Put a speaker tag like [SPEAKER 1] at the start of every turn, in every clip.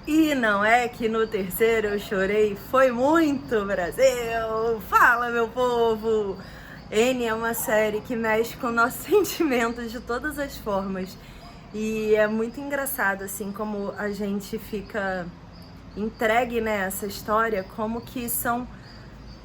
[SPEAKER 1] E não é que no terceiro eu chorei, foi muito, Brasil! Fala, meu povo! N é uma série que mexe com nossos sentimentos de todas as formas. E é muito engraçado, assim, como a gente fica entregue nessa história, como que são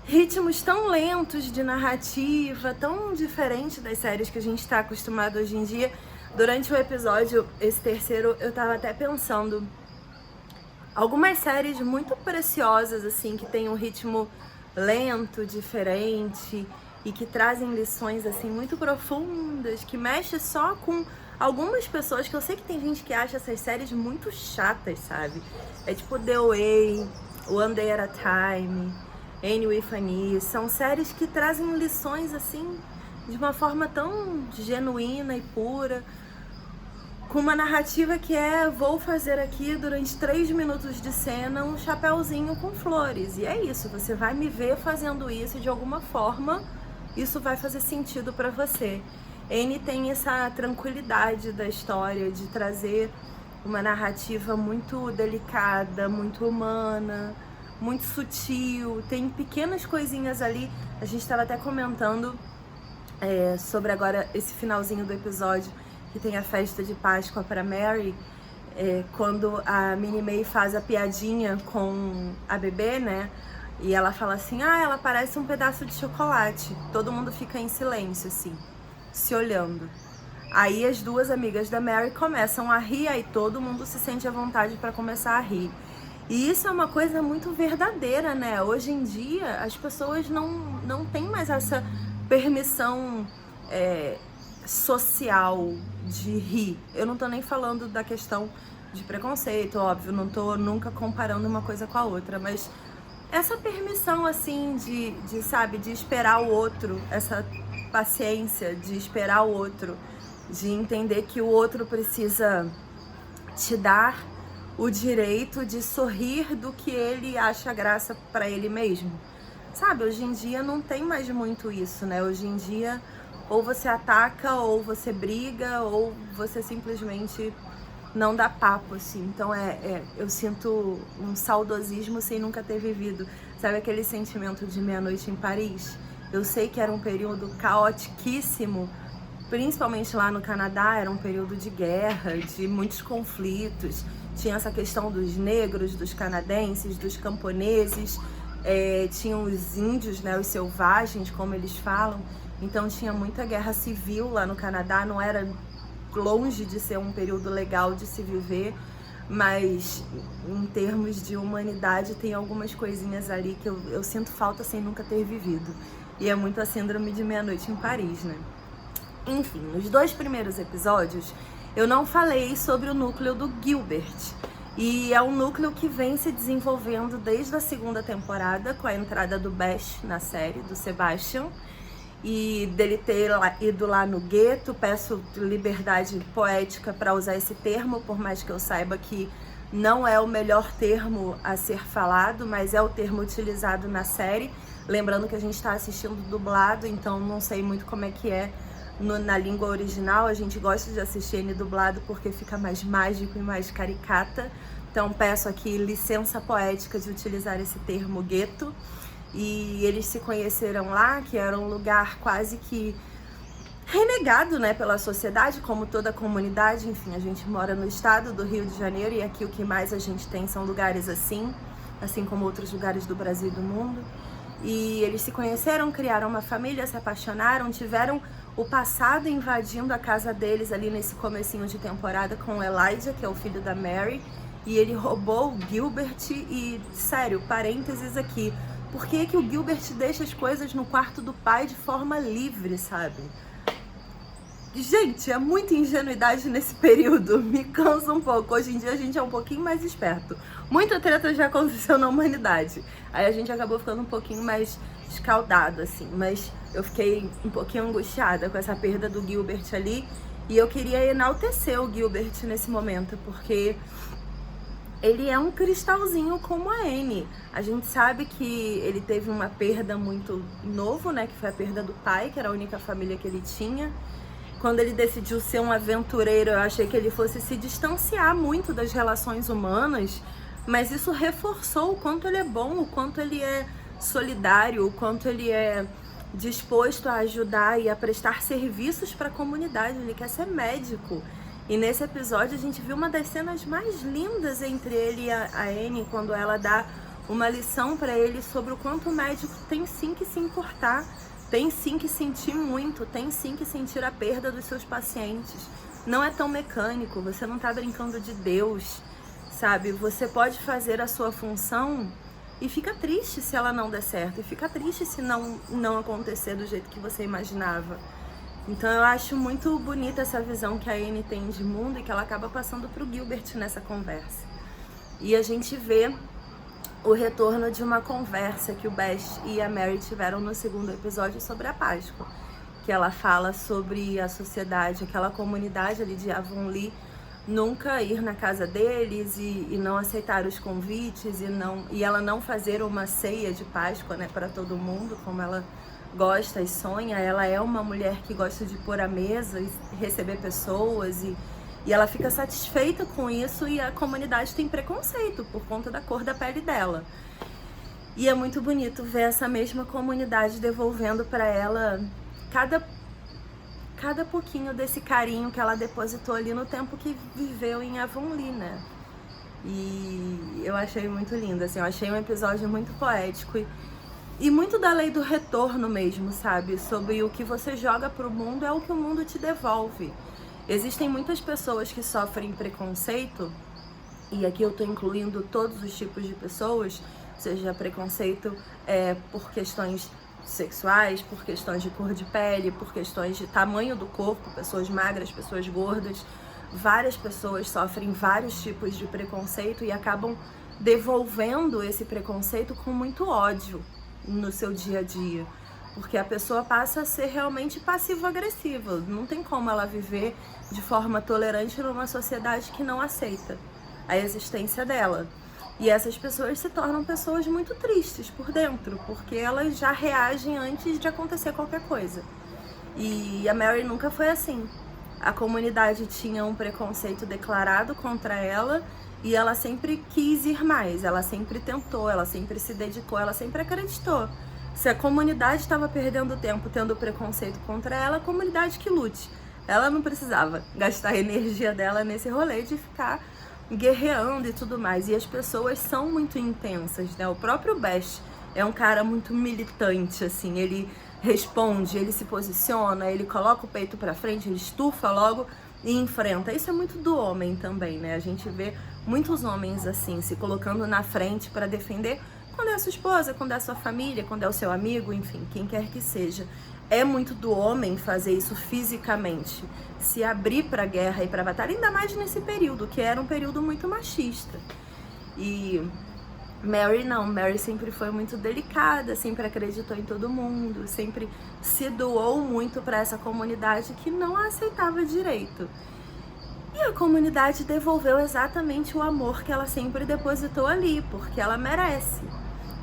[SPEAKER 1] ritmos tão lentos de narrativa, tão diferente das séries que a gente está acostumado hoje em dia. Durante o episódio, esse terceiro, eu tava até pensando algumas séries muito preciosas, assim, que tem um ritmo lento, diferente e que trazem lições, assim, muito profundas, que mexe só com algumas pessoas, que eu sei que tem gente que acha essas séries muito chatas, sabe? É tipo The Way, One Day at a Time, Anne with Annie, são séries que trazem lições, assim, de uma forma tão genuína e pura, com uma narrativa que vou fazer aqui durante 3 minutos de cena um chapéuzinho com flores. E é isso, você vai me ver fazendo isso e de alguma forma isso vai fazer sentido pra você. Anne tem essa tranquilidade da história de trazer uma narrativa muito delicada, muito humana, muito sutil, tem pequenas coisinhas ali. A gente estava até comentando sobre agora esse finalzinho do episódio, que tem a festa de Páscoa para Mary, quando a Minnie May faz a piadinha com a bebê, né? E ela fala assim, ela parece um pedaço de chocolate. Todo mundo fica em silêncio, assim, se olhando. Aí as duas amigas da Mary começam a rir, aí todo mundo se sente à vontade para começar a rir. E isso é uma coisa muito verdadeira, né? Hoje em dia, as pessoas não têm mais essa permissão social de rir. Eu não tô nem falando da questão de preconceito, óbvio, não tô nunca comparando uma coisa com a outra, mas essa permissão, assim, sabe, de esperar o outro, essa paciência de esperar o outro, de entender que o outro precisa te dar o direito de sorrir do que ele acha graça pra ele mesmo. Sabe, hoje em dia não tem mais muito isso, né? Hoje em dia ou você ataca, ou você briga, ou você simplesmente não dá papo, assim. Então eu sinto um saudosismo sem nunca ter vivido. Sabe aquele sentimento de Meia-Noite em Paris? Eu sei que era um período caotiquíssimo, principalmente lá no Canadá, era um período de guerra, de muitos conflitos. Tinha essa questão dos negros, dos canadenses, dos camponeses, tinham os índios, né, os selvagens, como eles falam. Então tinha muita guerra civil lá no Canadá, não era longe de ser um período legal de se viver, mas em termos de humanidade tem algumas coisinhas ali que eu sinto falta sem nunca ter vivido. E é muito a síndrome de Meia-Noite em Paris, né? Enfim, nos 2 primeiros episódios eu não falei sobre o núcleo do Gilbert. E é um núcleo que vem se desenvolvendo desde a 2ª temporada, com a entrada do Bash na série, do Sebastian, e dele ter ido lá no gueto. Peço liberdade poética para usar esse termo, por mais que eu saiba que não é o melhor termo a ser falado, mas é o termo utilizado na série. Lembrando que a gente está assistindo dublado, então não sei muito como é que é na língua original. A gente gosta de assistir ele dublado porque fica mais mágico e mais caricata. Então peço aqui licença poética de utilizar esse termo gueto. E eles se conheceram lá, que era um lugar quase que renegado, né, pela sociedade, como toda a comunidade. Enfim, a gente mora no estado do Rio de Janeiro e aqui o que mais a gente tem são lugares assim como outros lugares do Brasil e do mundo. E eles se conheceram, criaram uma família, se apaixonaram, tiveram o passado invadindo a casa deles ali nesse comecinho de temporada com o Elijah, que é o filho da Mary, e ele roubou o Gilbert. E, sério, parênteses aqui, por que que o Gilbert deixa as coisas no quarto do pai de forma livre, sabe? Gente, é muita ingenuidade nesse período, me cansa um pouco. Hoje em dia a gente é um pouquinho mais esperto. Muita treta já aconteceu na humanidade. Aí a gente acabou ficando um pouquinho mais escaldado, assim. Mas eu fiquei um pouquinho angustiada com essa perda do Gilbert ali. E eu queria enaltecer o Gilbert nesse momento, porque ele é um cristalzinho como a Anne. A gente sabe que ele teve uma perda muito novo, né? Que foi a perda do pai, que era a única família que ele tinha. Quando ele decidiu ser um aventureiro, eu achei que ele fosse se distanciar muito das relações humanas, mas isso reforçou o quanto ele é bom, o quanto ele é solidário, o quanto ele é disposto a ajudar e a prestar serviços para a comunidade. Ele quer ser médico. E nesse episódio a gente viu uma das cenas mais lindas entre ele e a Annie, quando ela dá uma lição para ele sobre o quanto o médico tem sim que se importar, tem sim que sentir muito, tem sim que sentir a perda dos seus pacientes. Não é tão mecânico, você não tá brincando de Deus, sabe? Você pode fazer a sua função e fica triste se ela não der certo, e fica triste se não acontecer do jeito que você imaginava. Então eu acho muito bonita essa visão que a Annie tem de mundo e que ela acaba passando pro Gilbert nessa conversa. E a gente vê o retorno de uma conversa que o Best e a Mary tiveram no segundo episódio sobre a Páscoa, que ela fala sobre a sociedade, aquela comunidade ali de Avonlea, nunca ir na casa deles e não aceitar os convites e ela não fazer uma ceia de Páscoa, né, para todo mundo, como ela gosta e sonha. Ela é uma mulher que gosta de pôr à mesa e receber pessoas e ela fica satisfeita com isso, e a comunidade tem preconceito por conta da cor da pele dela. E é muito bonito ver essa mesma comunidade devolvendo para ela cada pouquinho desse carinho que ela depositou ali no tempo que viveu em Avonlea, né? E eu achei muito lindo, assim, eu achei um episódio muito poético e muito da lei do retorno mesmo, sabe? Sobre o que você joga pro mundo é o que o mundo te devolve. Existem muitas pessoas que sofrem preconceito, e aqui eu tô incluindo todos os tipos de pessoas, seja preconceito por questões sexuais, por questões de cor de pele, por questões de tamanho do corpo, pessoas magras, pessoas gordas. Várias pessoas sofrem vários tipos de preconceito e acabam devolvendo esse preconceito com muito ódio no seu dia a dia, porque a pessoa passa a ser realmente passivo-agressiva. Não tem como ela viver de forma tolerante numa sociedade que não aceita a existência dela. E essas pessoas se tornam pessoas muito tristes por dentro, porque elas já reagem antes de acontecer qualquer coisa. E a Mary nunca foi assim. A comunidade tinha um preconceito declarado contra ela e ela sempre quis ir mais, ela sempre tentou, ela sempre se dedicou, ela sempre acreditou. Se a comunidade estava perdendo tempo tendo preconceito contra ela, a comunidade que lute. Ela não precisava gastar a energia dela nesse rolê de ficar guerreando e tudo mais. E as pessoas são muito intensas, né? O próprio Best é um cara muito militante, assim. Ele responde, ele se posiciona, ele coloca o peito pra frente, ele estufa logo e enfrenta. Isso é muito do homem também, né? A gente vê muitos homens assim, se colocando na frente para defender quando é a sua esposa, quando é a sua família, quando é o seu amigo, enfim, quem quer que seja. É muito do homem fazer isso fisicamente, se abrir para a guerra e para a batalha, ainda mais nesse período, que era um período muito machista. E Mary não, Mary sempre foi muito delicada, sempre acreditou em todo mundo, sempre se doou muito para essa comunidade que não a aceitava direito. E a comunidade devolveu exatamente o amor que ela sempre depositou ali, porque ela merece.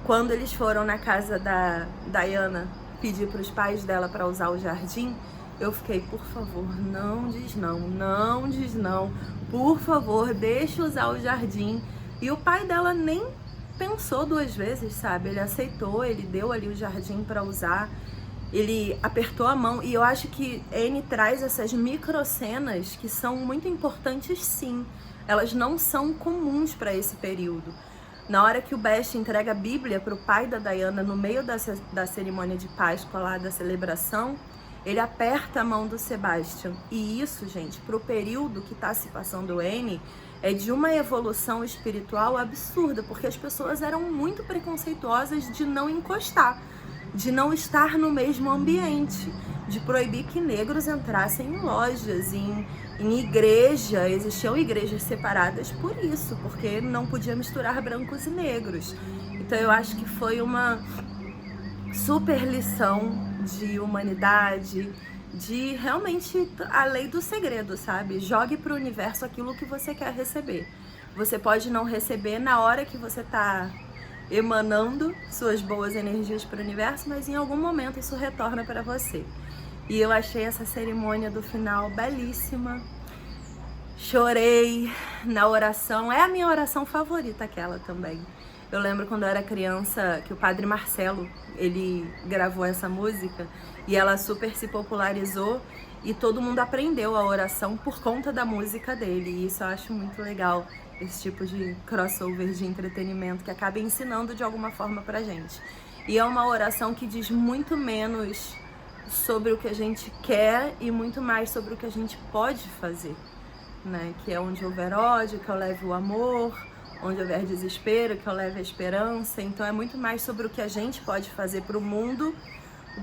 [SPEAKER 1] Quando eles foram na casa da Diana pedir para os pais dela para usar o jardim, eu fiquei, por favor, não diz não, não diz não, por favor, deixa usar o jardim. E o pai dela nem pensou duas vezes, sabe? Ele aceitou, ele deu ali o jardim para usar, ele apertou a mão. E eu acho que Annie traz essas microcenas que são muito importantes, sim. Elas não são comuns para esse período. Na hora que o Best entrega a Bíblia para o pai da Diana no meio da cerimônia de Páscoa lá, da celebração, ele aperta a mão do Sebastian. E isso, gente, para o período que está se passando Annie, é de uma evolução espiritual absurda, porque as pessoas eram muito preconceituosas de não encostar, de não estar no mesmo ambiente, de proibir que negros entrassem em lojas, em igreja. Existiam igrejas separadas por isso, porque não podia misturar brancos e negros. Então eu acho que foi uma super lição de humanidade, de realmente a lei do segredo, sabe? Jogue pro universo aquilo que você quer receber. Você pode não receber na hora que você tá emanando suas boas energias para o universo, mas em algum momento isso retorna para você. E eu achei essa cerimônia do final belíssima. Chorei na oração, é a minha oração favorita aquela também. Eu lembro quando eu era criança que o Padre Marcelo, ele gravou essa música e ela super se popularizou e todo mundo aprendeu a oração por conta da música dele. E isso eu acho muito legal, esse tipo de crossover de entretenimento que acaba ensinando de alguma forma pra gente. E é uma oração que diz muito menos sobre o que a gente quer e muito mais sobre o que a gente pode fazer, né? Que é onde houver ódio, que eu leve o amor, onde houver desespero, que eu leve a esperança. Então é muito mais sobre o que a gente pode fazer para o mundo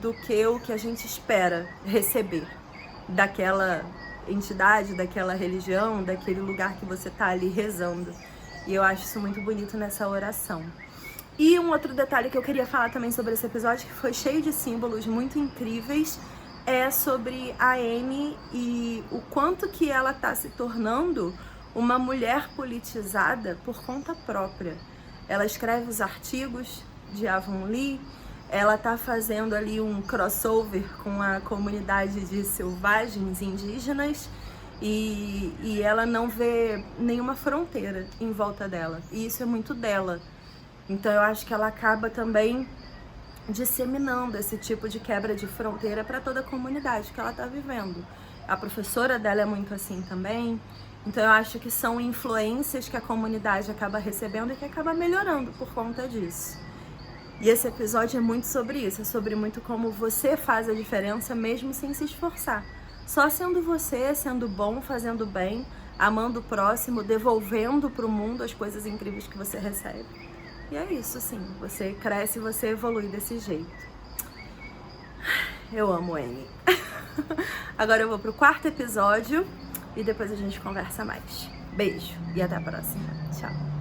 [SPEAKER 1] do que o que a gente espera receber daquela entidade, daquela religião, daquele lugar que você tá ali rezando. E eu acho isso muito bonito nessa oração. E um outro detalhe que eu queria falar também sobre esse episódio, que foi cheio de símbolos muito incríveis, é sobre a Amy e o quanto que ela tá se tornando uma mulher politizada por conta própria. Ela escreve os artigos de Avonlea, ela tá fazendo ali um crossover com a comunidade de selvagens indígenas e ela não vê nenhuma fronteira em volta dela. E isso é muito dela. Então eu acho que ela acaba também disseminando esse tipo de quebra de fronteira para toda a comunidade que ela está vivendo. A professora dela é muito assim também. Então eu acho que são influências que a comunidade acaba recebendo e que acaba melhorando por conta disso. E esse episódio é muito sobre isso, é sobre muito como você faz a diferença mesmo sem se esforçar. Só sendo você, sendo bom, fazendo bem, amando o próximo, devolvendo para o mundo as coisas incríveis que você recebe. E é isso, sim. Você cresce e você evolui desse jeito. Eu amo Amy. Agora eu vou pro 4º episódio e depois a gente conversa mais. Beijo e até a próxima. Tchau.